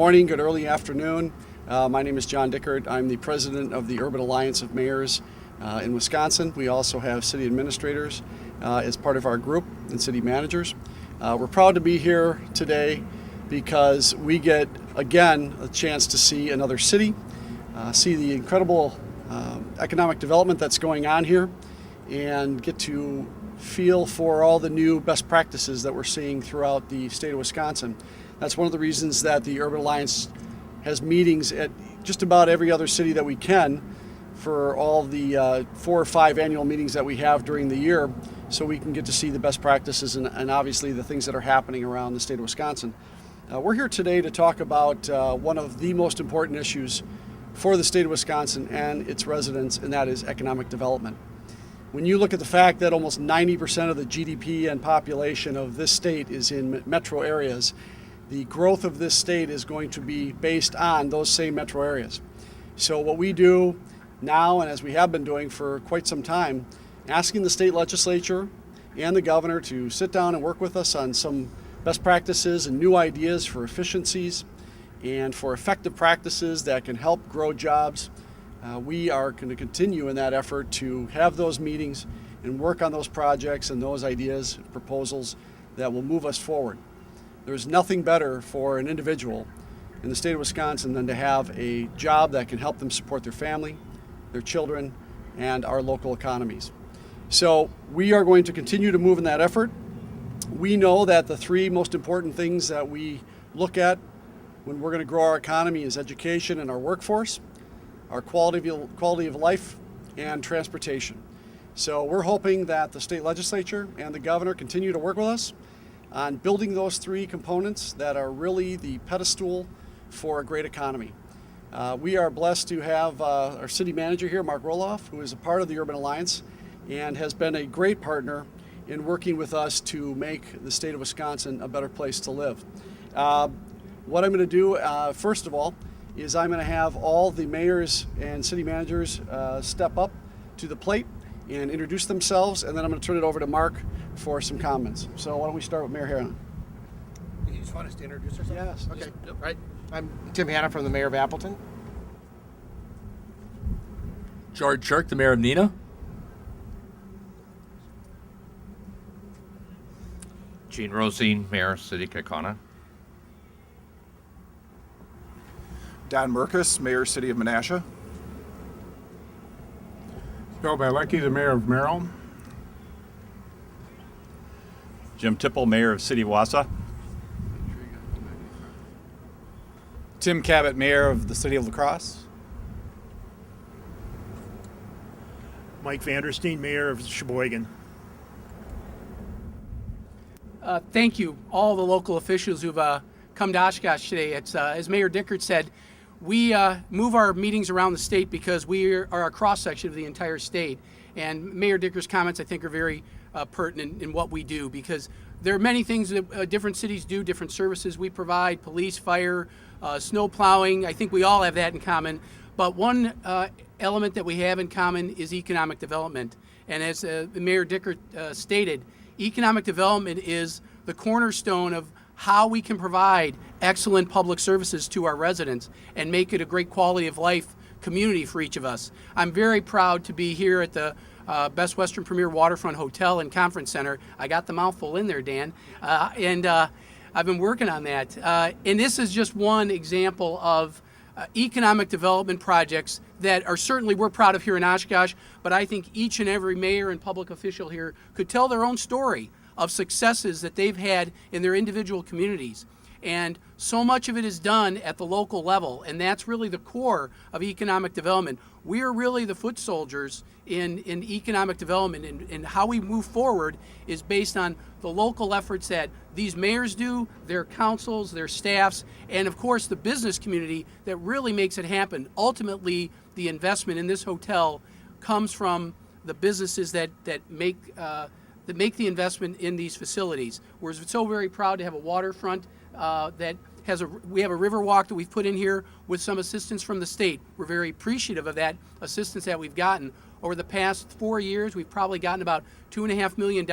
morning, good early afternoon. My name is John Dickert. I'm the president of the Urban Alliance of Mayors in Wisconsin. We also have city administrators as part of our group and city managers. We're proud to be here today because we get, again, a chance to see another city, see the incredible economic development that's going on here, and get to feel for all the new best practices that we're seeing throughout the state of Wisconsin. That's one of the reasons that the Urban Alliance has meetings at just about every other city that we can for all the 4 or 5 annual meetings that we have during the year, so we can get to see the best practices and obviously the things that are happening around the state of Wisconsin. We're here today to talk about one of the most important issues for the state of Wisconsin and its residents, and that is economic development. When you look at the fact that almost 90% of the GDP and population of this state is in metro areas, the growth of this state is going to be based on those same metro areas. So what we do now, and as we have been doing for quite some time, asking the state legislature and the governor to sit down and work with us on some best practices and new ideas for efficiencies and for effective practices that can help grow jobs. We are going to continue in that effort to have those meetings and work on those projects and those ideas, proposals that will move us forward. There's nothing better for an individual in the state of Wisconsin than to have a job that can help them support their family, their children, and our local economies. So we are going to continue to move in that effort. We know that the 3 most important things that we look at when we're going to grow our economy is education and our workforce, our quality of life, and transportation. So we're hoping that the state legislature and the governor continue to work with us on building those 3 components that are really the pedestal for a great economy. We are blessed to have our city manager here, Mark Roloff, who is a part of the Urban Alliance and has been a great partner in working with us to make the state of Wisconsin a better place to live. What I'm going to do, first of all, is I'm going to have all the mayors and city managers step up to the plate and introduce themselves, and then I'm going to turn it over to Mark for some comments. So why don't we start with Mayor Hanna? You just want us to introduce ourselves? Yes. Okay. All right. I'm Tim Hanna from the Mayor of Appleton. George Shirk, the Mayor of Neenah. Gene Racine, Mayor, City Kaukauna. Don Merkus, Mayor, City of Menasha. Bill Bielecki, the Mayor of Merrill. Jim Tipple, Mayor of City of Wausau. Tim Cabot, Mayor of the City of La Crosse. Mike Vanderstein, Mayor of Sheboygan. Thank you, all the local officials who've come to Oshkosh today. It's as Mayor Dickert said, we move our meetings around the state because we are a cross-section of the entire state. And Mayor Dickert's comments, I think, are very pertinent in what we do, because there are many things that different cities do, different services we provide, police, fire, snow plowing. I think we all have that in common. But one element that we have in common is economic development. And as Mayor Dickert stated, economic development is the cornerstone of how we can provide excellent public services to our residents and make it a great quality of life community for each of us. I'm very proud to be here at the Best Western Premier Waterfront Hotel and Conference Center. I got the mouthful in there, Dan, and I've been working on that. And this is just one example of economic development projects that are certainly we're proud of here in Oshkosh, but I think each and every mayor and public official here could tell their own story of successes that they've had in their individual communities. And so much of it is done at the local level, and that's really the core of economic development. We are really the foot soldiers in economic development, and how we move forward is based on the local efforts that these mayors do, their councils, their staffs, and of course the business community that really makes it happen. Ultimately, the investment in this hotel comes from the businesses that make the investment in these facilities. We're so very proud to have a waterfront that has we have a river walk that we've put in here with some assistance from the state. We're very appreciative of that assistance that we've gotten. Over the past 4 years, we've probably gotten about $2.5 million,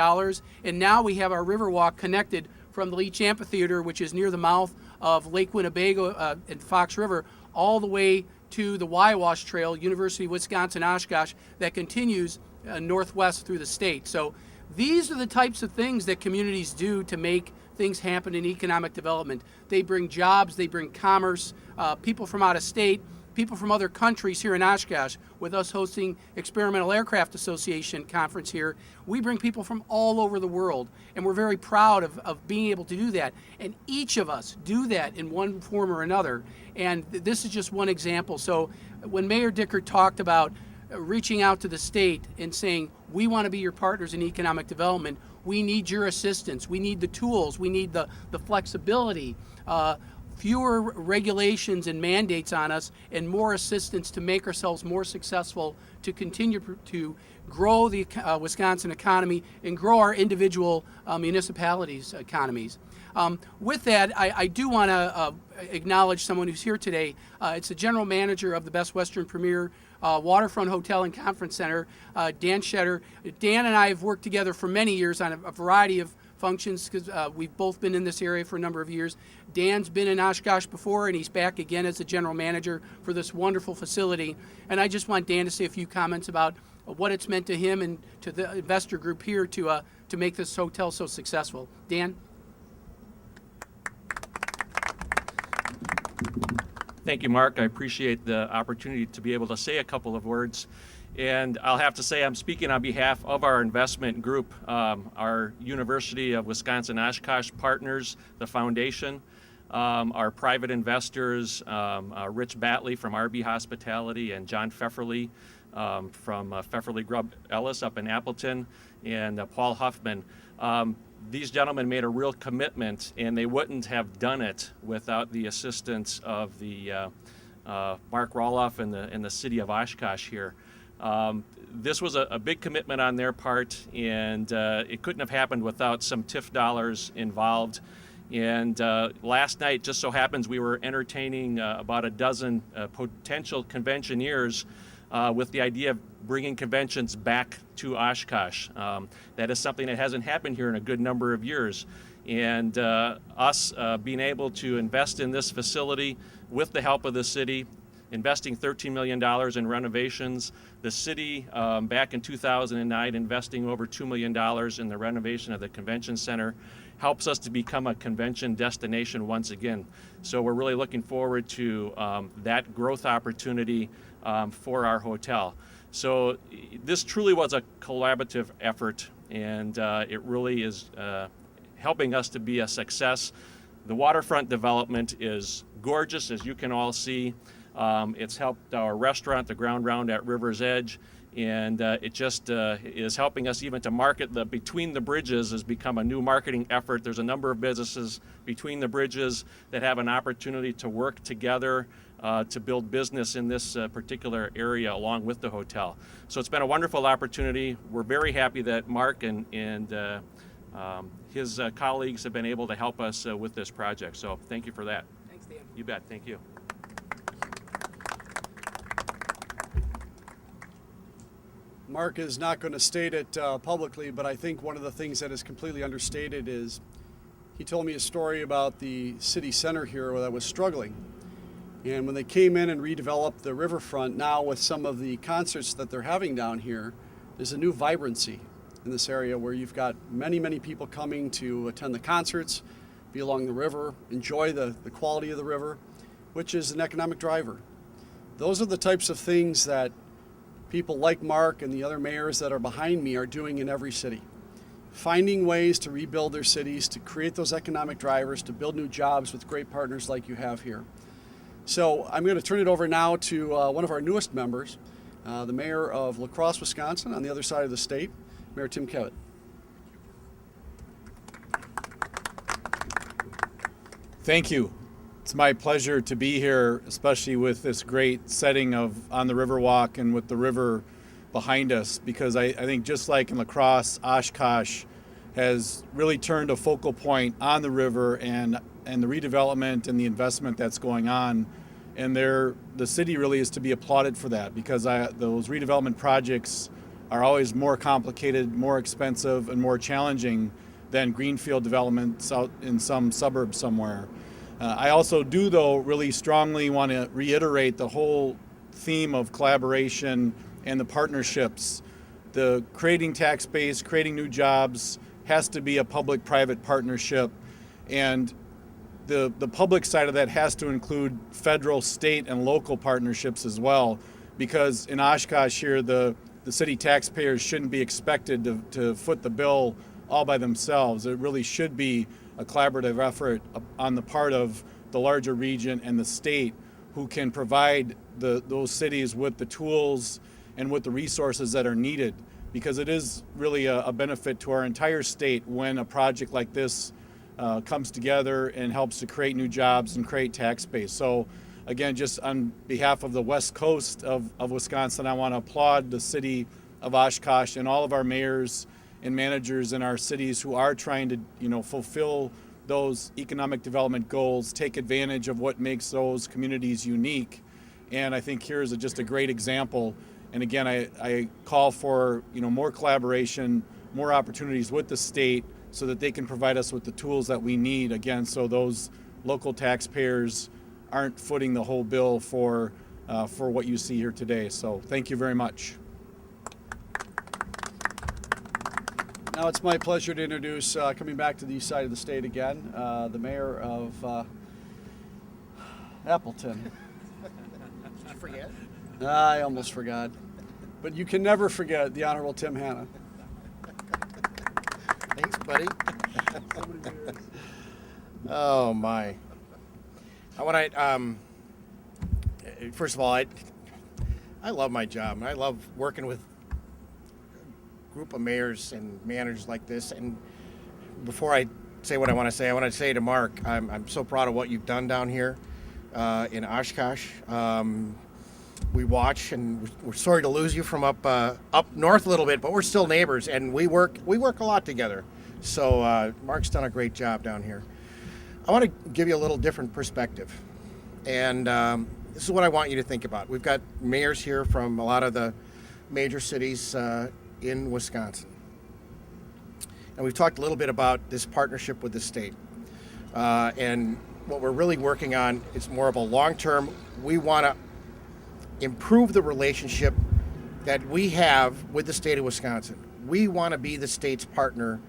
and now we have our river walk connected from the Leach Amphitheater, which is near the mouth of Lake Winnebago and Fox River all the way to the Wausau Trail, University of Wisconsin Oshkosh, that continues northwest through the state. So these are the types of things that communities do to make things happen in economic development. They bring jobs, they bring commerce, people from out of state, people from other countries here in Oshkosh. With us hosting Experimental Aircraft Association conference here, we bring people from all over the world, and we're very proud of being able to do that. And each of us do that in one form or another, and this is just one example. So when Mayor Dickert talked about reaching out to the state and saying, we want to be your partners in economic development, we need your assistance, we need the tools, we need the flexibility, fewer regulations and mandates on us, and more assistance to make ourselves more successful, to continue to grow the Wisconsin economy and grow our individual municipalities' economies. With that, I do want to acknowledge someone who's here today. It's the general manager of the Best Western Premier Waterfront Hotel and Conference Center, Dan Shetter. Dan and I have worked together for many years on a variety of functions because we've both been in this area for a number of years. Dan's been in Oshkosh before, and he's back again as the general manager for this wonderful facility. And I just want Dan to say a few comments about what it's meant to him and to the investor group here to make this hotel so successful. Dan? Thank you, Mark. I appreciate the opportunity to be able to say a couple of words. And I'll have to say I'm speaking on behalf of our investment group, our University of Wisconsin Oshkosh partners, the foundation, our private investors, Rich Batley from RB Hospitality and John Pfefferly from Pfefferly Grubb Ellis up in Appleton, and Paul Huffman. These gentlemen made a real commitment, and they wouldn't have done it without the assistance of the Mark Roloff and the city of Oshkosh here. This was a big commitment on their part, and it couldn't have happened without some TIF dollars involved. And last night, just so happens, we were entertaining about a dozen potential conventioneers with the idea of bringing conventions back to Oshkosh. That is something that hasn't happened here in a good number of years. And us being able to invest in this facility with the help of the city, investing $13 million in renovations, the city back in 2009 investing over $2 million in the renovation of the convention center, helps us to become a convention destination once again. So we're really looking forward to that growth opportunity for our hotel. So this truly was a collaborative effort, and it really is helping us to be a success. The waterfront development is gorgeous, as you can all see. It's helped our restaurant, the Ground Round at River's Edge, and it just is helping us even to market the Between the Bridges has become a new marketing effort. There's a number of businesses between the bridges that have an opportunity to work together to build business in this particular area along with the hotel. So it's been a wonderful opportunity. We're very happy that Mark and his colleagues have been able to help us with this project. So thank you for that. Thanks, Dan. You bet. Thank you. Mark is not going to state it publicly, but I think one of the things that is completely understated is he told me a story about the city center here that was struggling. And when they came in and redeveloped the riverfront, now with some of the concerts that they're having down here, there's a new vibrancy in this area where you've got many, many people coming to attend the concerts, be along the river, enjoy the quality of the river, which is an economic driver. Those are the types of things that people like Mark and the other mayors that are behind me are doing in every city. Finding ways to rebuild their cities, to create those economic drivers, to build new jobs with great partners like you have here. So I'm going to turn it over now to one of our newest members, the mayor of La Crosse, Wisconsin, on the other side of the state, Mayor Tim Kevitt. Thank you. It's my pleasure to be here, especially with this great setting on the Riverwalk and with the river behind us, because I think just like in La Crosse, Oshkosh has really turned a focal point on the river and the redevelopment and the investment that's going on. And the city really is to be applauded for that, because those redevelopment projects are always more complicated, more expensive, and more challenging than greenfield developments out in some suburb somewhere. I also do, though, really strongly want to reiterate the whole theme of collaboration and the partnerships. The creating tax base, creating new jobs has to be a public-private partnership, and the public side of that has to include federal, state, and local partnerships as well, because in Oshkosh here, the city taxpayers shouldn't be expected to foot the bill all by themselves. It really should be a collaborative effort on the part of the larger region and the state, who can provide those cities with the tools and with the resources that are needed, because it is really a benefit to our entire state when a project like this comes together and helps to create new jobs and create tax base. So again, just on behalf of the west coast of Wisconsin, I want to applaud the city of Oshkosh and all of our mayors and managers in our cities who are trying to, fulfill those economic development goals, take advantage of what makes those communities unique. And I think here's just a great example. And again, I call for, more collaboration, more opportunities with the state so that they can provide us with the tools that we need, again, so those local taxpayers aren't footing the whole bill for what you see here today. So thank you very much. Now it's my pleasure to introduce, coming back to the east side of the state again, the mayor of Appleton. Did you forget? I almost forgot. But you can never forget the Honorable Tim Hanna. Thanks, buddy. Oh, my. I want to, first of all, I love my job. I love working with a group of mayors and managers like this. And before I say what I want to say to Mark, I'm so proud of what you've done down here in Oshkosh. We watch, and we're sorry to lose you from up north a little bit, but we're still neighbors, and we work a lot together. So Mark's done a great job down here. I want to give you a little different perspective, and this is what I want you to think about. We've got mayors here from a lot of the major cities in Wisconsin, and we've talked a little bit about this partnership with the state, and what we're really working on is more of a long-term. We want to improve the relationship that we have with the state of Wisconsin. We want to be the state's partner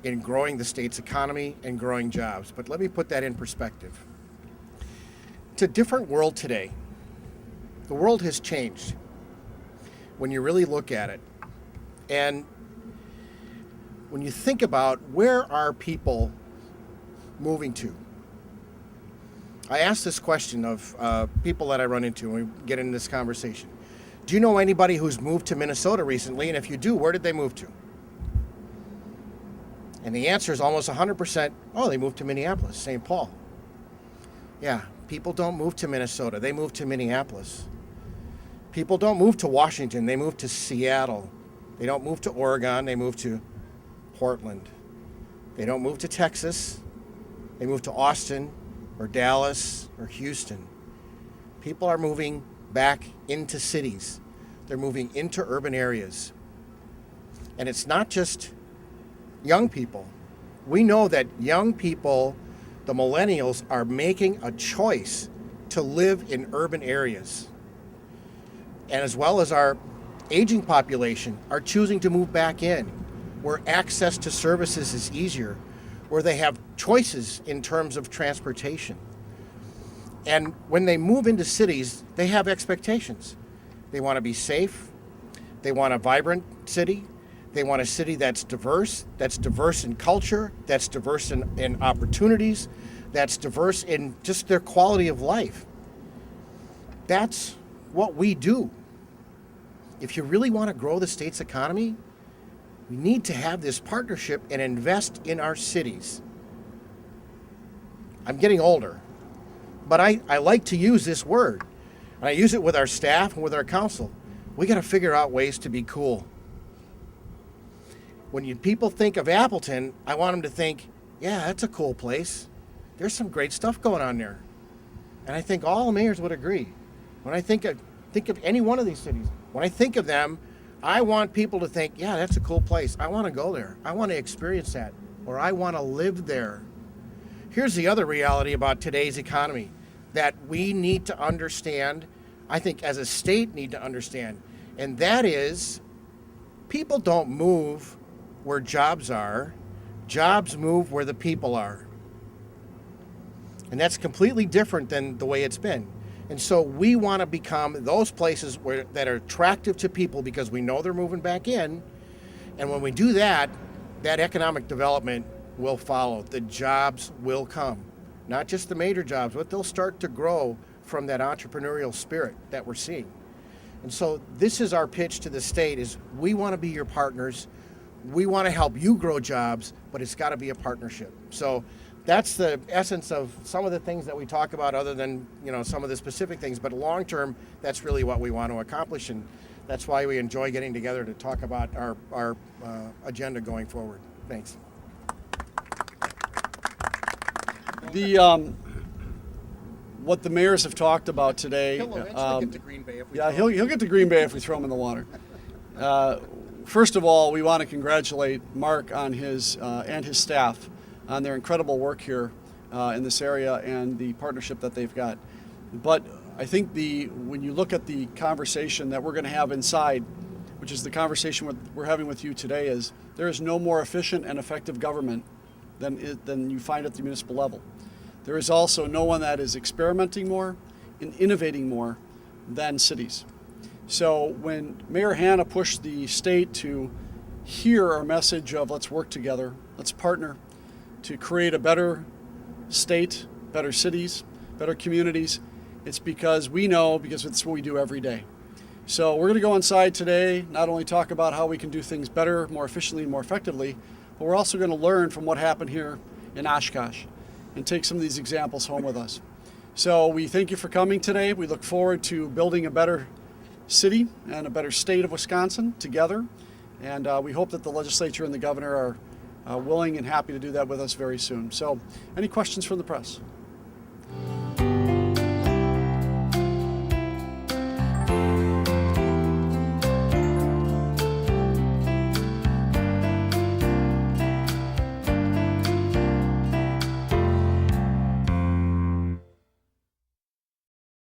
in growing the state's economy and growing jobs. But let me put that in perspective. It's a different world today. The world has changed when you really look at it. And when you think about where are people moving to? I ask this question of people that I run into when we get into this conversation. Do you know anybody who's moved to Minnesota recently? And if you do, where did they move to? And the answer is almost 100%, oh, they moved to Minneapolis, St. Paul. Yeah, people don't move to Minnesota, they move to Minneapolis. People don't move to Washington, they move to Seattle. They don't move to Oregon, they move to Portland. They don't move to Texas, they move to Austin or Dallas or Houston. People are moving back into cities. They're moving into urban areas. And it's not just young people. We know that young people, the millennials, are making a choice to live in urban areas. And as well as our aging population are choosing to move back in, where access to services is easier, where they have choices in terms of transportation. And when they move into cities, they have expectations. They want to be safe. They want a vibrant city. They want a city that's diverse in culture, that's diverse in opportunities, that's diverse in just their quality of life. That's what we do. If you really want to grow the state's economy, we need to have this partnership and invest in our cities. I'm getting older, but I like to use this word. And I use it with our staff and with our council. We got to figure out ways to be cool. When people think of Appleton, I want them to think, yeah, that's a cool place. There's some great stuff going on there. And I think all the mayors would agree. When I think of any one of these cities, when I think of them, I want people to think, yeah, that's a cool place. I want to go there. I want to experience that. Or I want to live there. here's the other reality about today's economy that we need to understand, I think as a state need to understand, and that is people don't move where jobs are, jobs move where the people are. And that's completely different than the way it's been. And so we want to become those places that are attractive to people because we know they're moving back in. And when we do that, that economic development will follow. The jobs will come. Not just the major jobs, but they'll start to grow from that entrepreneurial spirit that we're seeing. And so this is our pitch to the state is we want to be your partners. We want to help you grow jobs, but it's got to be a partnership. So that's the essence of some of the things that we talk about other than, some of the specific things, but long term, that's really what we want to accomplish. And that's why we enjoy getting together to talk about our agenda going forward. Thanks. What the mayors have talked about today. He'll eventually get to Green Bay if we he'll get to Green Bay if we throw him in the water. First of all, we want to congratulate Mark on his and his staff on their incredible work here in this area and the partnership that they've got. But I think when you look at the conversation that we're going to have inside, which is the conversation we're having with you today, is there is no more efficient and effective government than you find at the municipal level. There is also no one that is experimenting more and innovating more than cities. So when Mayor Hanna pushed the state to hear our message of let's work together, let's partner to create a better state, better cities, better communities, it's because it's what we do every day. So we're going to go inside today, not only talk about how we can do things better, more efficiently, more effectively, but we're also going to learn from what happened here in Oshkosh and take some of these examples home with us. So we thank you for coming today. We look forward to building a better city and a better state of Wisconsin together. And we hope that the legislature and the governor are willing and happy to do that with us very soon. So any questions from the press?